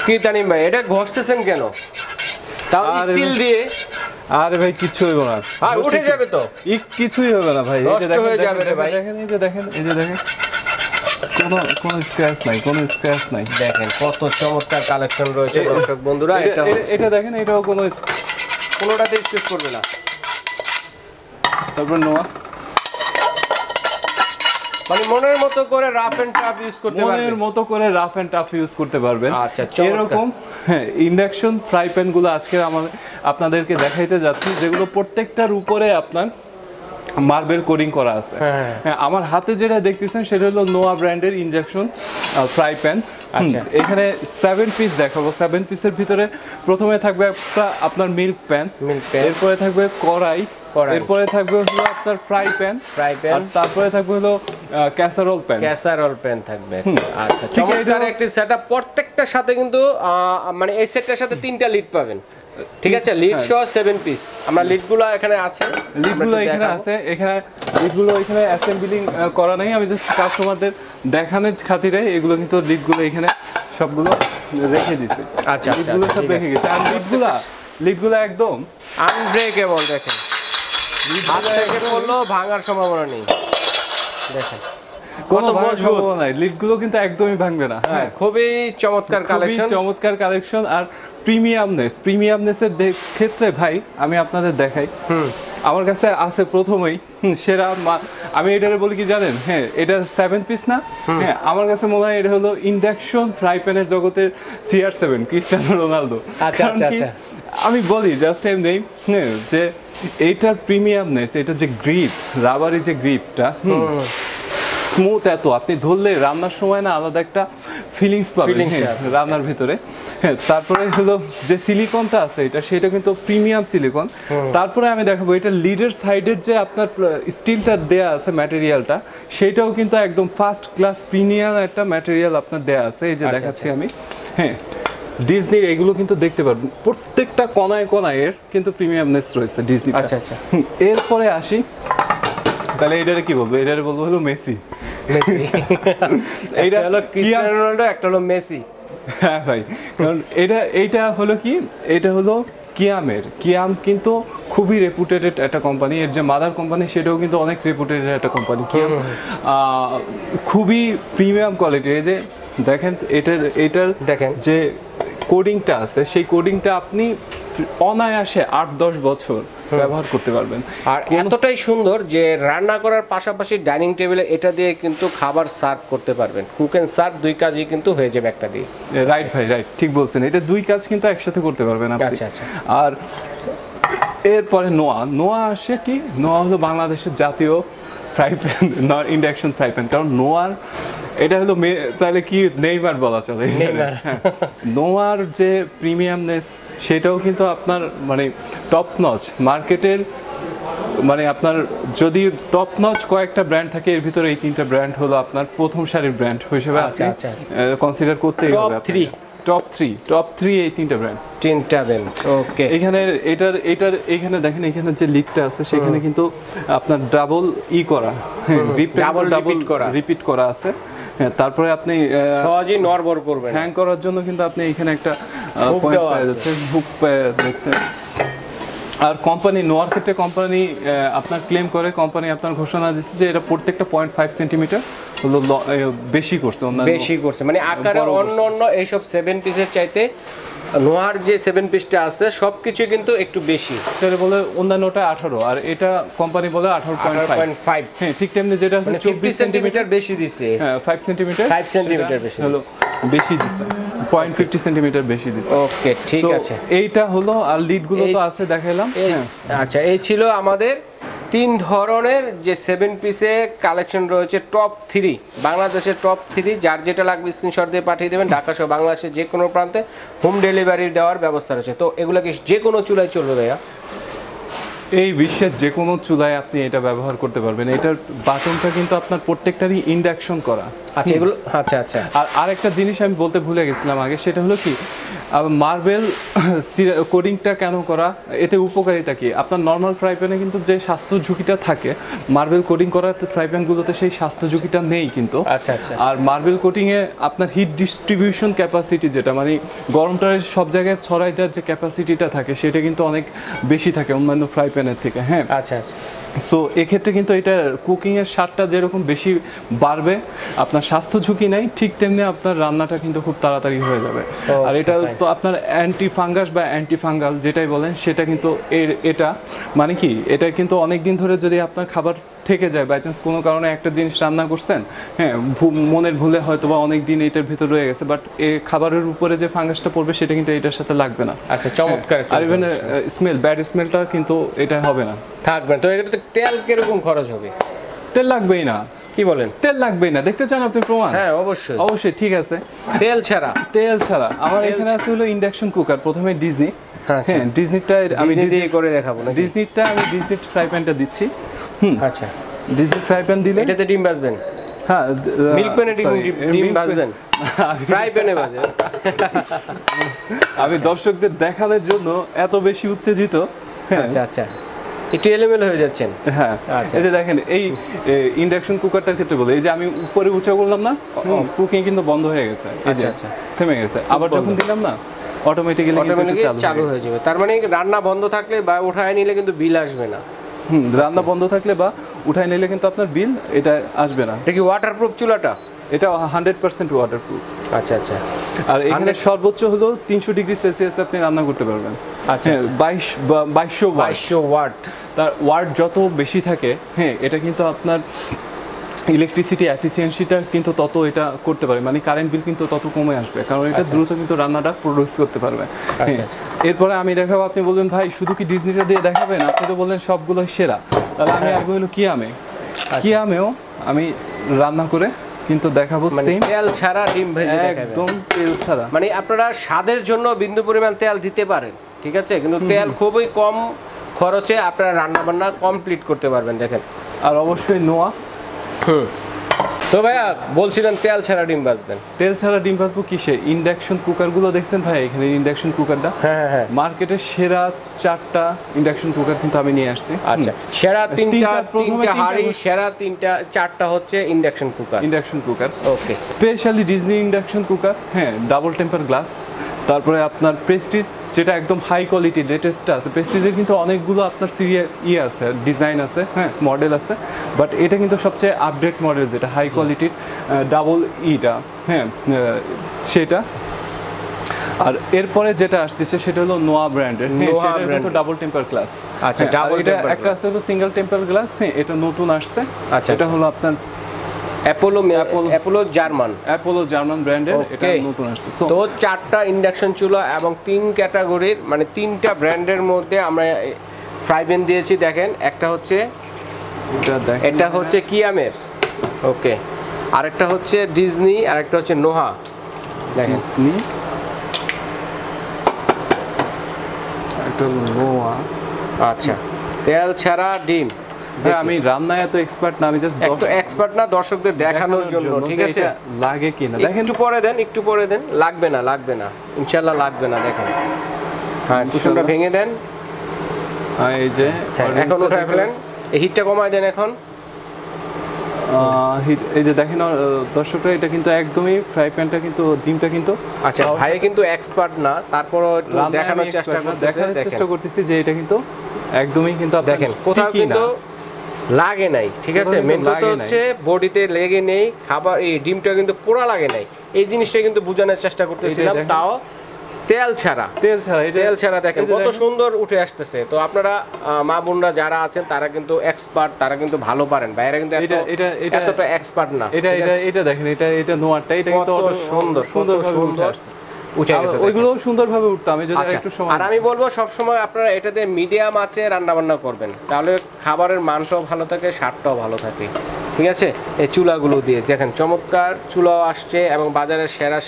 কি তানিম ভাই এটা ঘষতেছেন কেন? তাও স্টিল দিয়ে? আরে ভাই কিছু হবে না, আর উঠে যাবে তো? কিছুই হবে না ভাই, নষ্ট হয়ে যাবে রে ভাই। দেখেন এই যে দেখেন, এই যে দেখেন কোনো স্ক্র্যাচ নাই, কোনো স্ক্র্যাচ নাই। দেখেন কত চমৎকার কালেকশন রয়েছে দর্শক বন্ধুরা। এটা দেখেন, এটাও কোনোটাতে স্ক্র্যাচ করবে না। তারপর নোয়া মানে মনের মতো করে রাফ এন্ড টাফ ইউজ করতে পারবেন, মনের মতো করে রাফ এন্ড টাফ ইউজ করতে পারবেন। আচ্ছা এরকম ইন্ডাকশন ফ্রাই প্যান গুলো আজকে আপনাদেরকে দেখাইতে যাচ্ছি, যেগুলো প্রত্যেকটার উপরে আপনার মার্বেল কোডিং করা আছে। হ্যাঁ, আমার হাতে যেটা দেখতেছেন সেটা হলো নোয়া ব্র্যান্ডের ইন্ডাকশন ফ্রাই প্যান। আচ্ছা, এখানে 7 পিস দেখাবো। 7 পিসের ভিতরে প্রথমে থাকবে একটা আপনার মিল্ক প্যান, এরপরে থাকবে কড়াই, এরপরে থাকবে হলো আপনার ফ্রাই প্যান, আর তারপরে থাকবে হলো ক্যাসারোল প্যান থাকবে। আচ্ছা, চমৎকার একটা সেটআপ। প্রত্যেকটার সাথে কিন্তু মানে এই সেটটার সাথে 3টা লিড পাবেন, ঠিক আছে? লিড সহ 7 পিস। আমরা লিডগুলো এখানে আছে, লিডগুলো এখানে আছে, এখানে লিডগুলো এখানে অ্যাসেম্বলিং করা নাই, আমি জাস্ট কাস্টমারদের দেখানোর খাতিরে এগুলো কিন্তু লিডগুলো এখানে সবগুলো রেখে দিয়েছি। আচ্ছা, লিডগুলো সব রেখে গেছে। আর লিডগুলো একদম আনব্রেকেবল। দেখেন হাত থেকে পড়লো ভাঙার সম্ভাবনা নেই। দেখেন কোনো সম্ভাবনা নাই, লিডগুলো কিন্তু একদমই ভাঙবে না। হ্যাঁ, খুবই চমৎকার কালেকশন। আর প্রিমিয়ামনেসের ক্ষেত্রে ভাই আমি আপনাদের দেখাই, আমার কাছে আছে প্রথমেই সেরা। আমি এটারে বলি কি জানেন? হ্যাঁ, এটা 7 পিস না? হ্যাঁ, আমার কাছে মনে হয় এটা হলো ইন্ডাকশন ফ্রাই প্যানের জগতের CR7 ক্রিস্টিয়ানো রোনালদো। আচ্ছা, আমি বলি জাস্ট এমনি যে এইটার প্রিমিয়ামনেস, এটা যে গ্রিপ, রাবারি যে গ্রিপটা, স্মুথ এত, আপনি ধরলে রান্নার সময় না আলাদা একটা ফিলিংস পাবেন রান্নার ভিতরে। হ্যাঁ, তারপরে হলো যে সিলিকনটা আছে এটা, সেটা কিন্তু প্রিমিয়াম সিলিকন। তারপরে আমি দেখাবো এটা লিডের সাইডের যে আপনার স্টিলটা দেয়া আছে ম্যাটেরিয়ালটা, সেটাও কিন্তু একদম ফার্স্ট ক্লাস প্রিমিয়াম একটা ম্যাটেরিয়াল আপনার দেয়া আছে। এই যে দেখাচ্ছি আমি। হ্যাঁ, ডিজনির এগুলো কিন্তু দেখতে পারবেন, প্রত্যেকটা কোনায় এর কিন্তু প্রিমিয়ামনেস রয়েছে ডিজনি। আচ্ছা, এরপরে আসি, তাহলে এটারে কি বলবো? এটারে বলবো হলো মেসি। এইটা হলো ক্রিস্টিয়ানো রোনালদো, একটা হলো মেসি। হ্যাঁ ভাই, কারণ এইটা হলো কি, এটা হলো কিয়াম কিন্তু খুবই রেপুটেটেড একটা কোম্পানি। এর যে মাদার কোম্পানি সেটাও কিন্তু অনেক রেপুটেটেড একটা কোম্পানি। কিয়াম খুবই প্রিমিয়াম কোয়ালিটি। এই যে দেখেন এটার দেখেন যে কোডিংটা আছে, সেই কোডিংটা আপনি অনায়াসে 8-10 বছর ব্যবহার করতে পারবেন। আর এতটাই সুন্দর যে রান্না করার পাশাপাশি ডাইনিং টেবিলে এটা দিয়ে কিন্তু খাবার সার্ভ করতে পারবেন। কুক এন্ড সার্ভ দুই কাজই কিন্তু হয়ে যাবে একটা দিয়ে। রাইট ভাই, রাইট, ঠিক বলছেন। এটা দুই কাজ কিন্তু একসাথে করতে পারবেন আপনি। আচ্ছা। আর এরপরে নোয়া আসে কি? নোয়া হলো বাংলাদেশের জাতীয় fry pan, induction fry pan. কারণ নোয়ার এটা হলো তাহলে কি নেইমার বলা চলে। নোয়ার যে প্রিমিয়ামনেস সেটাও কিন্তু আপনার মানে টপ নচ মার্কেটের, মানে আপনার যদি টপ নচ কয়েকটা ব্র্যান্ড থাকে, এর ভিতরে এই 3টা ব্র্যান্ড হলো আপনার প্রথম সারির ব্র্যান্ড হিসেবে আপনি কনসিডার করতেই হবে। টপ 3 এই 3টা ব্র্যান্ড। ওকে, এখানে এটার এখানে দেখেন, এখানে যে লিকটা আছে সেখানে কিন্তু আপনার ডাবল করা, রিপিট করা আছে। হ্যাঁ, তারপরে আপনি সহজেই নড়বড় করবেন। হ্যাং করার জন্য কিন্তু আপনি এখানে একটা পয়েন্ট পেয়ে যাচ্ছেন, হুক পেয়ে যাচ্ছেন। আর কোম্পানি নোয়ার ক্ষেত্রে কোম্পানি আপনার ক্লেম করে, কোম্পানি আপনার ঘোষণা দিচ্ছে যে এটা প্রত্যেকটা 0.5 সেন্টিমিটার হলো বেশি করছে, মানে আকারে অন্য এইসব 7 পিসের চাইতে নোয়ার যে 7 পিসটা আছে সবকিছু কিন্তু একটু বেশি। এটা বলে অন্যান্যটা 18, আর এটা কোম্পানি বলে 18.5। হ্যাঁ, ঠিক তেমনি যেটা আছে 24 সেন্টিমিটার বেশি দিছে। হ্যাঁ, 5 সেন্টিমিটার বেশি হলো, বেশি দিছে, 0.50 সেন্টিমিটার বেশি দিছে। ওকে, ঠিক আছে। এইটা হলো, আর লিডগুলো তো আছে দেখাইলাম। আচ্ছা, এই ছিল আমাদের 3 ধরনের যে 7 পিসে কালেকশন রয়েছে। টপ 3 বাংলাদেশের টপ 3, যার যেটা লাগবে স্ক্রিনশট দিয়ে পাঠিয়ে দেবেন। ঢাকা সহ বাংলাদেশের যে কোনো প্রান্তে হোম ডেলিভারি দেওয়ার ব্যবস্থা রয়েছে। তো এগুলো কি যে কোনো চুলায় চলবে ভাইয়া? এই বিশ্বের যে কোনো চুলায় আপনি এটা ব্যবহার করতে পারবেন। এটার বাটনটা কিন্তু আপনার প্রত্যেকটারই ইন্ডাকশন করা। আচ্ছা এগুলো আচ্ছা আচ্ছা। আর আরেকটা জিনিস আমি বলতে ভুলে গেছিলাম আগে, সেটা হলো কি মার্বেল কোডিংটা কেন করা, এতে উপকারিতা কি? আপনার নর্মাল ফ্রাই প্যানে কিন্তু যে স্বাস্থ্য ঝুঁকিটা থাকে, মার্বেল কোডিং করা ফ্রাই প্যানগুলোতে সেই স্বাস্থ্য ঝুঁকিটা নেই কিন্তু। আচ্ছা আচ্ছা। আর মার্বেল কোটিংয়ে আপনার হিট ডিস্ট্রিবিউশন ক্যাপাসিটি, যেটা মানে গরমটা সব জায়গায় ছড়াই দেওয়ার যে ক্যাপাসিটিটা থাকে, সেটা কিন্তু অনেক বেশি থাকে অন্যান্য ফ্রাই প্যানের থেকে। হ্যাঁ আচ্ছা আচ্ছা। সো এক্ষেত্রে কিন্তু এটা কুকিংয়ের স্বাদটা যেরকম বেশি বাড়বে, আপনার স্বাস্থ্য ঝুঁকি নেই, ঠিক তেমনি আপনার রান্নাটা কিন্তু খুব তাড়াতাড়ি হয়ে যাবে। আর এটা তো আপনার অ্যান্টি ফাঙ্গাস বা অ্যান্টি ফাঙ্গাল যেটাই বলেন, সেটা কিন্তু এটা মানে কি, এটা কিন্তু অনেক দিন ধরে যদি আপনার খাবার থেকে যায়, বাই চান্স কোনো কারণে একটা জিনিস রান্না করছেন, হ্যাঁ মনের ভুলে হয়তো বা অনেক দিন এটার ভিতর রয়ে গেছে, বাট এই খাবারের উপরে যে ফাঙ্গাসটা পড়বে সেটা কিন্তু এটার সাথে লাগবে না। আচ্ছা চমৎকার। আর ইভেন স্মেল, ব্যাড স্মেলটা কিন্তু এটা হবে না, থাকবে না। তো এটাতে তেল কিরকম খরচ হবে? তেল লাগবেই না। কি বলেন? তেল লাগবেই না? দেখতে চান আপনি প্রমাণ? হ্যাঁ অবশ্যই অবশ্যই, ঠিক আছে। তেল ছাড়া? তেল ছাড়া আমার এখানে আছে হলো ইন্ডাকশন কুকার, প্রথমে ডিজনি। হ্যাঁ ডিজনিটা আমি দিয়ে করে দেখাবো না, ডিজনিটা আমি ডিজনি ফ্রাই প্যানটা দিচ্ছি। আচ্ছা ডিজনি ফ্রাই প্যান দিলে এটাতে ডিম ভাজবেন? হ্যাঁ মিল্ক প্যানে ডিম ভাজবেন, ফ্রাই প্যানে ভাজবেন? আমি দর্শকদের দেখানোর জন্য এত বেশি উত্তেজিত। আচ্ছা আচ্ছা, একটু এলোমেলো হয়ে যাচ্ছেন। হ্যাঁ এই যে দেখেন, এই ইন্ডাকশন কুকারটার ক্ষেত্রে বলে, এই যে আমি উপরে উঁচা করলাম না, কুকিং কিন্তু বন্ধ হয়ে গেছে। আচ্ছা আচ্ছা, থেমে গেছে। আবার যখন দিলাম না, অটোমেটিক্যালি চালু হয়ে যাবে। তার মানে রান্না বন্ধ থাকলে বা উঠায় নিলে কিন্তু বিল আসবে না। রান্না বন্ধ থাকলে বা উঠায় নিলে কিন্তু আপনার বিল এটা আসবে না। এটা কি ওয়াটারপ্রুফ চুলাটা? এটা 100% ওয়াটারপ্রুফ। আচ্ছা আচ্ছা। আর এখানে সর্বোচ্চ হলো 300 ডিগ্রি সেলসিয়াস আপনি রান্না করতে পারবেন। আচ্ছা 2200 ওয়াট। তার ওয়াট যত বেশি থাকে, হ্যাঁ এটা কিন্তু আপনার ইলেকট্রিসিটি এফিসিয়েন্সিটা কিন্তু তত এটা করতে পারে, মানে কারেন্ট বিল কিন্তু তত কমে আসবে, কারণ এটা দ্রুত কিন্তু রান্নাটা প্রডিউস করতে পারবে। এরপরে আমি দেখাবো, আপনি বলবেন ভাই শুধু কি ডিজনিটা দিয়ে দেখাবেন? আপনি তো বললেন সবগুলো সেরা, তাহলে আমি আসবো হলো কিয়ামেও আমি রান্না করে কিন্তু দেখাবো সেম তেল ছাড়া ডিম ভেজে দেখাবেন, একদম তেল ছাড়া। মানে আপনারা স্বাদের জন্য বিন্দু পরিমাণ তেল দিতে পারেন, ঠিক আছে, কিন্তু তেল খুবই কম খরচে আপনারা রান্না বান্না কমপ্লিট করতে পারবেন। দেখেন, আর অবশ্যই নোয়া। তো ভাইয়া বলছিলেন তেল ছাড়া ডিম ভাজবেন? তেল ছাড়া ডিম ভাজবো কিসে? ইন্ডাকশন কুকারগুলো দেখছেন ভাই, এখানে ইন্ডাকশন কুকারটা হ্যাঁ মার্কেটের সেরা 4টা ইন্ডাকশন কুকার কিন্তু আমি নিয়ে আসছি। আচ্ছা, সেরা তিনটা হাড়ি, সেরা 4টা হচ্ছে ইন্ডাকশন কুকার। ওকে, স্পেশালি ডিজনি ইন্ডাকশন কুকার, হ্যাঁ ডাবল টেম্পার গ্লাস। তারপরে আপনার প্রেস্টিজ, যেটা একদম হাই কোয়ালিটি লেটেস্টটা আছে। প্রেস্টিজের কিন্তু অনেকগুলো আপনার সিরিয়াল আছে, ডিজাইন আছে, হ্যাঁ মডেল আছে, বাট এটা কিন্তু সবচেয়ে আপডেট মডেল, যেটা হাই কোয়ালিটির ডাবল ইটা, হ্যাঁ সেটা। আর এরপরে যেটা আসতেছে সেটা হলো নোয়া ব্র্যান্ডের, সেটা কিন্তু ডাবল টেম্পার গ্লাস। আচ্ছা, এটা একটা আছে হলো সিঙ্গেল টেম্পার গ্লাস, হ্যাঁ এটা নতুন আসছে। আচ্ছা, এটা হলো আপনার অ্যাপোলো জার্মান ব্র্যান্ডের, এটা নতুন আসছে। তো 4টা ইন্ডাকশন চুলা এবং 3 ক্যাটাগরির, মানে 3টা ব্র্যান্ডের মধ্যে আমরা ফ্রাই প্যান দিয়েছি। দেখেন, একটা হচ্ছে এটা হচ্ছে কিয়ামের, ওকে, আরেকটা হচ্ছে ডিজনি, আরেকটা হচ্ছে নোহা। দেখেন একটা নোয়া। আচ্ছা, তেল ছাড়া ডিম। আমি রান্নায় এত এক্সপার্ট না, আমি জাস্ট এক্সপার্ট না, দর্শকদের দেখানোর জন্য, ঠিক আছে। লাগে কি না দেখেন, একটু পরে দেন। লাগবে না ইনশাআল্লাহ লাগবে না। দেখেন, হ্যাঁ কুসুমটা ভেঙে দেন। এই যে এখন উঠায় ফেলেন, এই হিটটা কমায় দেন এখন। এই যে দেখেন দর্শকরা, এটা কিন্তু একদমই ফ্রাই প্যানটা কিন্তু ডিমটা কিন্তু, আচ্ছা ভাই কিন্তু এক্সপার্ট না, তারপরও দেখানোর চেষ্টা করতেছি যে এটা কিন্তু একদমই কিন্তু দেখেন কোথাও কিন্তু লাগে নাই, ঠিক আছে। মেন কথা হচ্ছে বডিতে লেগে নেই, খাবার এই ডিমটা কিন্তু পোড়া লাগে নাই, এই জিনিসটা কিন্তু বোঝানোর চেষ্টা করতেছিলাম। তাও তেল ছাড়া দেখেন কত সুন্দর উঠে আসতেছে। তো আপনারা মা বোনরা যারা আছেন তারা কিন্তু এক্সপার্ট, তারা কিন্তু ভালো পারেন, বাইরে কিন্তু এতটা এক্সপার্ট না। এটা দেখেন, এটা নোয়ারটা, এটা কিন্তু সুন্দর উঠে গেছে, ওইগুলো সুন্দরভাবে উঠতো। আমি যদি একটু সময়, আর আমি বলবো সবসময় আপনারা এটাতে মিডিয়াম আঁচে রান্না বান্না করবেন, তাহলে খাবারের মানটাও ভালো থাকে, স্বাদটাও ভালো থাকে, ঠিক আছে। এই চুলাগুলো দিয়ে দেখেন চমৎকার চুলাও আসছে, এবং বাজারে সেরা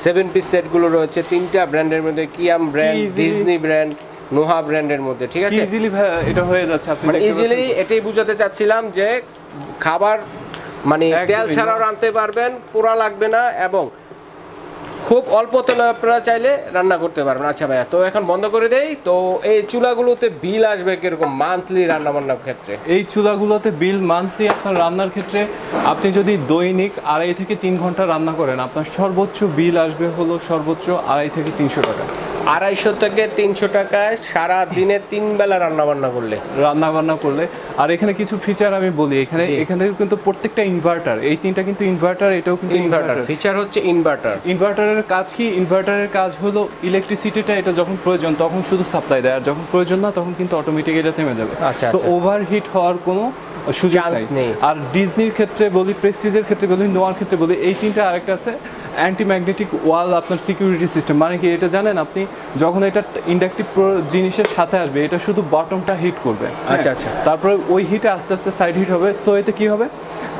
7 পিস সেটগুলো রয়েছে 3টা ব্র্যান্ডের মধ্যে, কিয়াম ব্র্যান্ড, ডিজনি ব্র্যান্ড, নোহা ব্র্যান্ডের মধ্যে, ঠিক আছে। ইজিলি এটা হয়ে যাচ্ছে, মানে ইজিলি এটাই বুঝাতে চাচ্ছিলাম যে খাবার মানে তেল ছাড়াও রাঁধতে পারবেন, পোড়া লাগবে না এবং খুব অল্প তেলে আপনারা চাইলে রান্না করতে পারবেন। আচ্ছা ভাইয়া, তো এখন বন্ধ করে দেই। তো এই চুলাগুলোতে বিল আসবে কিরকম মান্থলি রান্না বান্নার ক্ষেত্রে? এই চুলাগুলোতে বিল মান্থলি আপনার রান্নার ক্ষেত্রে আপনি যদি দৈনিক 2.5 থেকে 3 ঘন্টা রান্না করেন, আপনার সর্বোচ্চ বিল আসবে হলো সর্বোচ্চ 250 থেকে 300 টাকা। 250 থেকে 300 টাকায় সারা দিনে 3 বেলা রান্না বান্না করলে। আর এখানে কিছু ফিচার আমি বলি, এখানে কিন্তু প্রত্যেকটা ইনভার্টার, এই তিনটা কিন্তু ইনভার্টার, এটাও কিন্তু ইনভার্টার। ফিচার হচ্ছে ইনভার্টারের কাজ কি? ইনভার্টারের কাজ হলো ইলেকট্রিসিটিটা এটা যখন প্রয়োজন তখন শুধু সাপ্লাই দেয়, আর যখন প্রয়োজন না তখন কিন্তু অটোমেটিক এটা থেমে যাবে। তো ওভারহিট হওয়ার কোনো সুযোগ নেই। আর ডিজনির ক্ষেত্রে বলি, প্রেস্টিজের ক্ষেত্রে বলি, নোয়ার ক্ষেত্রে বলি, এই তিনটা আরেকটা আছে অ্যান্টি ম্যাগনেটিক ওয়াল আপনার সিকিউরিটি সিস্টেম। মানে কি এটা জানেন, আপনি যখন এটা ইন্ডাকটিভ জিনিসের সাথে আসবে এটা শুধু বটমটা হিট করবে, তারপরে ওই হিটে আস্তে আস্তে সাইড হিট হবে। সো এতে কি হবে,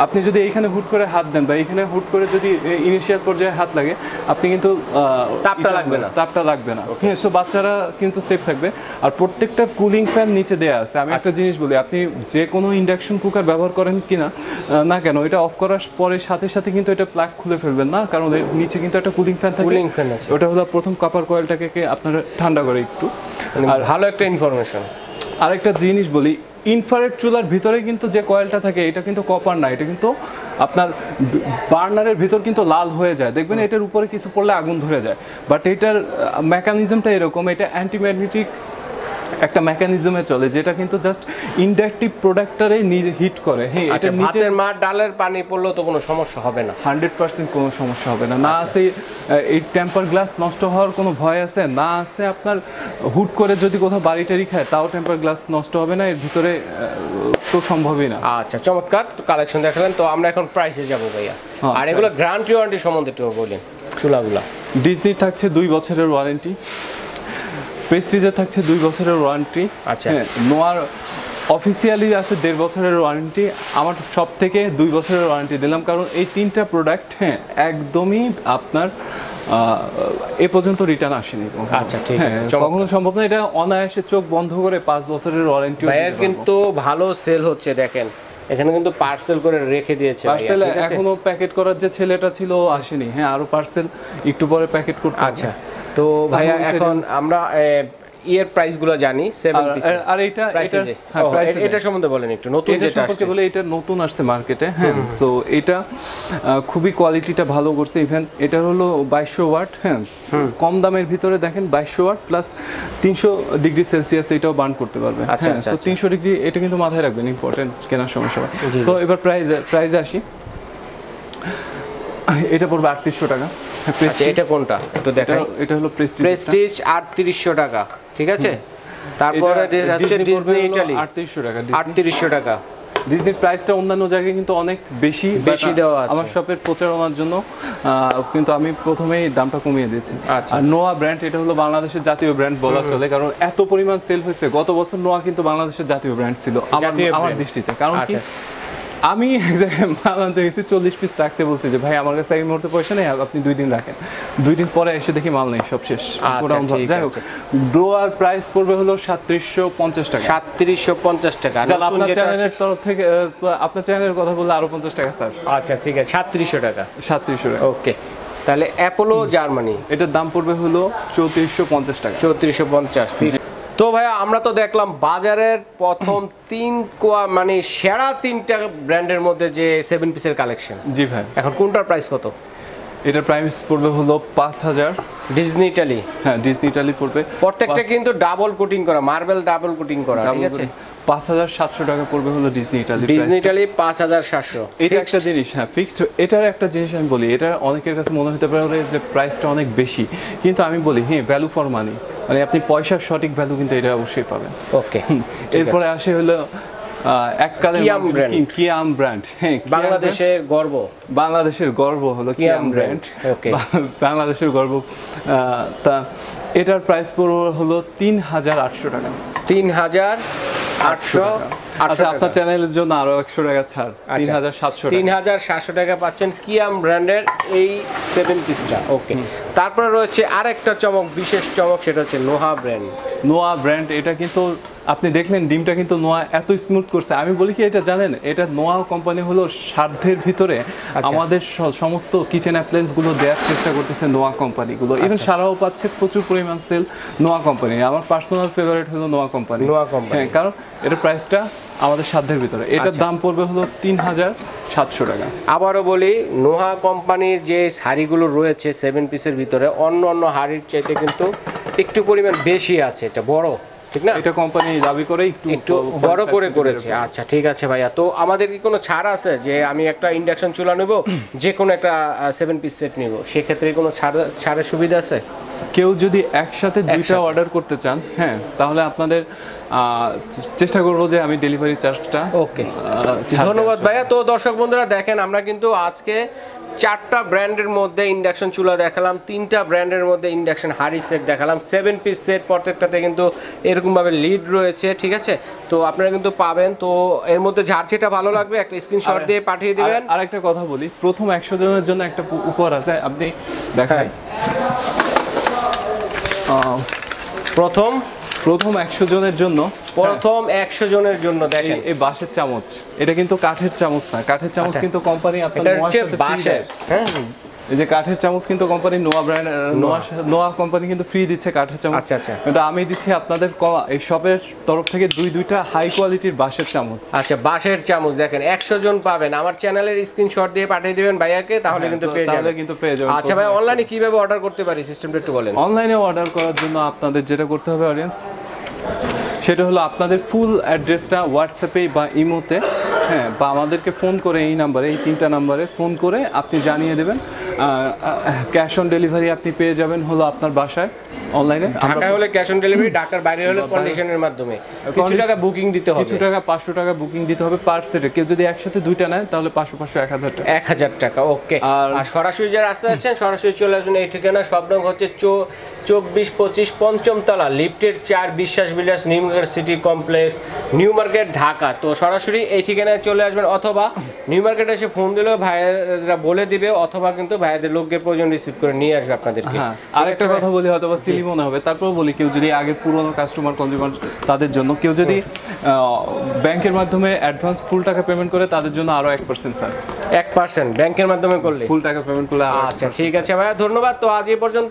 আপনি যদি এইখানে হুট করে হাত দেন বা এইখানে হুট করে যদি ইনিশিয়াল পর্যায়ে হাত লাগে, আপনি কিন্তু তাপটা লাগবে না। সো বাচ্চারা কিন্তু সেফ থাকবে। আর প্রত্যেকটা কুলিং ফ্যান নিচে দেওয়া আছে। আমি একটা জিনিস বলি, আপনি যে কোনো ইন্ডাকশন কুকার ব্যবহার করেন কিনা না কেন, এটা অফ করার পরে সাথে সাথে কিন্তু এটা প্লাগ খুলে ফেলবেন না, কারণ নিচে কিন্তু একটা কুলিং ফ্যান থাকে। ওটা হলো প্রথম কপার কয়েলটাকে আপনার ঠান্ডা করে একটু। আর ভালো একটা ইনফরমেশন। আরেকটা জিনিস বলি, ইনফ্রারেড চুলার ভিতরে কিন্তু যে কয়েলটা থাকে এটা কিন্তু কপার না, এটা কিন্তু আপনার বার্নারের ভিতর কিন্তু লাল হয়ে যায়, দেখবেন এটার উপরে কিছু পড়লে আগুন ধরে যায়। বাট এটার মেকানিজমটা এরকম, এটা অ্যান্টিম্যাগনেটিক একটা মেকানিজমে চলে, যেটা কিন্তু জাস্ট ইন্ডাকটিভ প্রোডাক্টরে হিট করে। হ্যাঁ, এটা ভাতের মার ডালের পানি পড়লেও তো কোনো সমস্যা হবে না, 100% কোনো সমস্যা হবে না। না আছে এই টেম্পার গ্লাস নষ্ট হওয়ার কোনো ভয় আছে, না আছে আপনার হুট করে যদি কোথাও বাড়ি টাড়ি খায় তাও টেম্পার গ্লাস নষ্ট হবে না, এর ভিতরে তো সম্ভবই না। আচ্ছা, চমৎকার কালেকশন দেখালেন। তো আমরা এখন প্রাইসে যাবো ভাইয়া। আর এগুলো গ্যারান্টি ওয়ারেন্টি সম্বন্ধে একটু বলেন। চুলাগুলা ডিজনি থাকছে 2 বছরের ওয়ারেন্টি, প্রেস্টিজে থাকছে 2 বছরের ওয়ারেন্টি। আচ্ছা, নোয়ার অফিসিয়ালি আছে 1.5 বছরের ওয়ারেন্টি। আমার সব থেকে 2 বছরের ওয়ারেন্টি দিলাম, কারণ এই তিনটা প্রোডাক্ট একদমই আপনার এ পর্যন্ত রিটার্ন আসেনি। আচ্ছা, ঠিক আছে, কখনো সম্ভব না। এটা অনায়াসে চোখ বন্ধ করে 5 বছরের ওয়ারেন্টি। ভাইয়ের কিন্তু ভালো সেল হচ্ছে, দেখেন এখানে কিন্তু পার্সেল করে রেখে দিয়েছে। পার্সেল এখনো প্যাকেট করার যে ছেলেটা ছিল আসেনি। হ্যাঁ, আরো পার্সেল একটু পরে প্যাকেট করতে। আচ্ছা, তো ভাইয়া এখন আমরা এর প্রাইসগুলো জানি 7 পিস। আর এটা সম্বন্ধে বলেন একটু, নতুন যেটা আসছে। বলে এটা নতুন আসছে মার্কেটে। হ্যাঁ, সো এটা খুবই কোয়ালিটিটা ভালো করছে। ইভেন এটা হলো 2200 ওয়াট। হ্যাঁ, কম দামের ভিতরে দেখেন 2200 ওয়াট প্লাস 300 ডিগ্রি সেলসিয়াস এটাও বার্ন করতে পারবে। আচ্ছা, সো 300 ডিগ্রি এটা কিন্তু মাথায় রাখবেন, ইম্পর্টেন্ট কেনার সময় সবাই। সো এবার প্রাইজে আসি। এটা পড়বে 3800 টাকা। আচ্ছা, এটা কোনটা একটু দেখাই। এটা হলো প্রেস্টিজ 3800 টাকা, ঠিক আছে। তারপরে হচ্ছে ডিজনি ইতালি 3800 টাকা। ডিজনির প্রাইসটা অন্যান্য জায়গায় কিন্তু অনেক বেশি দেওয়া আছে। আমার শপের প্রচারণার জন্য কিন্তু আমি প্রথমেই দামটা কমিয়ে দিয়েছি। আর নোয়া ব্র্যান্ড এটা হলো বাংলাদেশের জাতীয় ব্র্যান্ড বলা চলে, কারণ এত পরিমাণ সেল হয়েছে। গত বছর নোয়া কিন্তু বাংলাদেশের জাতীয় ব্র্যান্ড ছিল আমার দৃষ্টিতে। কারণ কি, আমি এক জায়গায় মাল আনতে গেছি, 40 পিস রাখতে বলছি যে ভাই আমার কাছে এই মুহূর্তে পয়সা নেই, আপনি 2 দিন রাখেন। 2 দিন পরে এসে দেখি মাল নেই, সব শেষ। যাই হোক, ড্রোয়ার প্রাইস পড়বে হলো 3750 টাকা। 3750 টাকা। আপনার চ্যানেলের তরফ থেকে, আপনার চ্যানেলের কথা বললে আরো 50 টাকা স্যার। আচ্ছা, ঠিক আছে, 3700 টাকা। 3700 টাকা, ওকে। তাহলে অ্যাপোলো জার্মানি এটার দাম পড়বে হলো 3450 টাকা। 3450। তো ভাইয়া, আমরা তো দেখলাম বাজারের প্রথম 3 মানে সেরা 3টা ব্র্যান্ডের মধ্যে যে 7 পিসের কালেকশন। জি ভাই। এখন কোনটার প্রাইস কত? এটার প্রাইস পড়বে হলো 5000। Disney Italy. হ্যাঁ, ডিজনি ইতালি পড়বে। প্রত্যেকটা কিন্তু ডাবল কোটিং করা, মার্বেল ডাবল কোটিং করা, ঠিক আছে। 5700 টাকা পড়বে হলো ডিজনি ইতালি। 5700। এটা একটা জিনিস, হ্যাঁ ফিক্সড। এটার একটা জিনিস আমি বলি, এটা অনেকের কাছে মনে হতে পারে যে প্রাইসটা অনেক বেশি, কিন্তু আমি বলি হ্যাঁ, ভ্যালু ফর মানি, মানে আপনি পয়সার সঠিক ভ্যালু কিন্তু এটা অবশ্যই পাবেন। ওকে। এরপরে আসে হলো এককালের কিয়াম ব্র্যান্ড। হ্যাঁ, বাংলাদেশের গর্ব হলো কিয়াম ব্র্যান্ড। বাংলাদেশের গর্ব। তা এটার প্রাইস পড়বে হলো 3800 টাকা। 3800। আচ্ছা, আপনার চ্যানেলের জন্য আরো 100 টাকা ছাড়, 3700 টাকা পাচ্ছেন কিয়াম ব্র্যান্ডের এই 7 পিসটা। ওকে। তারপরে রয়েছে আরেকটা চমক, বিশেষ চমক, সেটা হচ্ছে নোহা ব্র্যান্ড। নোয়া ব্র্যান্ড এটা কিন্তু আপনি দেখলেন ডিমটা কিন্তু নোয়া এত স্মুথ করছে। আমি বলি কি এটা জানেন, এটা নোয়া কোম্পানি হলো সাধ্যের ভিতরে আমাদের সমস্ত কিচেন অ্যাপ্লায়েন্স গুলো দেওয়ার চেষ্টা করতেছে নোয়া কোম্পানিগুলো। ইভেন সারাও পাচ্ছে প্রচুর পরিমাণ সেল নোয়া কোম্পানি। আমার পার্সোনাল ফেভারিট হলো নোয়া কোম্পানি। হ্যাঁ, কারণ এটা প্রাইসটা আমাদের সাধ্যের ভিতরে। এটার দাম পড়বে হলো 3700 টাকা। আবারও বলি, নোহা কোম্পানির যে শাড়িগুলো রয়েছে 7 পিসের ভিতরে অন্য অন্য হাড়ির চাইতে কিন্তু একটু পরিমাণ বেশি আছে, এটা বড়, ঠিক না? এটা কোম্পানি দাবি করে একটু বড় করে করেছে। আচ্ছা ঠিক আছে ভাইয়া, তো আমাদের কি কোনো ছাড় আছে যে আমি একটা ইন্ডাকশন চুলা নেব, যে কোনো একটা 7 পিস সেট নেব, সেক্ষেত্রে কোনো ছাড়ের সুবিধা আছে? কেউ যদি একসাথে দুইটা অর্ডার করতে চান, হ্যাঁ, তাহলে আপনাদের চেষ্টা করবো যে আমি ডেলিভারি চার্জটা। ওকে, ধন্যবাদ ভাইয়া। তো দর্শক বন্ধুরা দেখেন, আমরা কিন্তু আজকে 4টা ব্র্যান্ডের মধ্যে ইন্ডাকশন চুলা দেখালাম, 3টা ব্র্যান্ডের মধ্যে ইন্ডাকশন হাঁড়ি সেট দেখালাম, 7 পিস সেট, প্রত্যেকটাতে কিন্তু এরকমভাবে লিড রয়েছে, ঠিক আছে? তো আপনারা কিন্তু পাবেন। তো এর মধ্যে যার যেটা ভালো লাগবে একটা স্ক্রিনশট দিয়ে পাঠিয়ে দিবেন। আরেকটা কথা বলি, প্রথম 100 জনের জন্য একটা উপহার আছে, আপনি দেখাই। প্রথম 100 জনের জন্য, প্রথম 100 জনের জন্য দেখেন এই বাঁশের চামচ। এটা কিন্তু কাঠের চামচ না, কাঠের চামচ কিন্তু কোম্পানি আপনাদের বাঁশের, হ্যাঁ, এই যে কাঠের চামচ কিন্তু কোম্পানি নোয়া ব্র্যান্ড, নোয়া কোম্পানি কিন্তু ফ্রি দিচ্ছে কাঠের চামচ। আচ্ছা আচ্ছা, এটা আমি দিচ্ছি আপনাদের এই শপের তরফ থেকে দুইটা হাই কোয়ালিটির বাঁশের চামচ। আচ্ছা, বাঁশের চামচ দেখেন 100 জন পাবেন। আমার চ্যানেলের স্ক্রিনশট দিয়ে পাঠিয়ে দিবেন ভাইয়াকে, তাহলে কিন্তু পেয়ে যাবেন। আচ্ছা ভাই, অনলাইনে কিভাবে অর্ডার করতে পারি সিস্টেমটা একটু বলেন। অনলাইনে অর্ডার করার জন্য আপনাদের যেটা করতে হবে অডিয়েন্স, সেটা হলো আপনাদের ফুল অ্যাড্রেসটা হোয়াটসঅ্যাপে বা ইমোতে, হ্যাঁ, বা আমাদেরকে ফোন করে এই নাম্বারে, এই 3টা নাম্বারে ফোন করে আপনি জানিয়ে দেবেন। ক্যাশ অন ডেলিভারি আপনি পেয়ে যাবেন হলো আপনার বাসায়। অনলাইনে ঢাকায় হলে ক্যাশ অন ডেলিভারি, ঢাকার বাইরে হলে কন্ডিশনের মাধ্যমে কিছু টাকা বুকিং দিতে হবে, কিছু টাকা 500 টাকা বুকিং দিতে হবে পার সেটে। কেউ যদি একসাথে দুইটা নেয় তাহলে 500 1000 টাকা, 1000 টাকা। ওকে, আর সরাসরি যারা আসতে যাচ্ছেন সরাসরি চলে আসবেন। এই ঠিকানা সব রং হচ্ছে 2425 পঞ্চম তলা, লিফটের 4, বিশ্বাস বিলাস new market city complex, new market, Dhaka. তো সরাসরি এই ঠিকানায় চলে আসবেন, অথবা নিউ মার্কেটে এসে ফোন দিলেও ভাইয়েরা বলে দিবে, অথবা কিন্তু ভাইয়াদের লোককে প্রয়োজন রিসিভ করে নিয়ে আসবে আপনাদেরকে। আরেকটা কথা বলি, হয়তো বা সিলি মনে হবে, তারপর বলি, কেউ যদি আগের পুরনো কাস্টমার কনজিউমার তাদের জন্য, কেউ যদি ব্যাংকের মাধ্যমে অ্যাডভান্স ফুল টাকা পেমেন্ট করে তাদের জন্য আরো 1% স্যার। 1% ব্যাংকের মাধ্যমে করলে ফুল টাকা পেমেন্ট করলে। আচ্ছা ঠিক আছে ভাইয়া, ধন্যবাদ। তো আজ এই পর্যন্ত।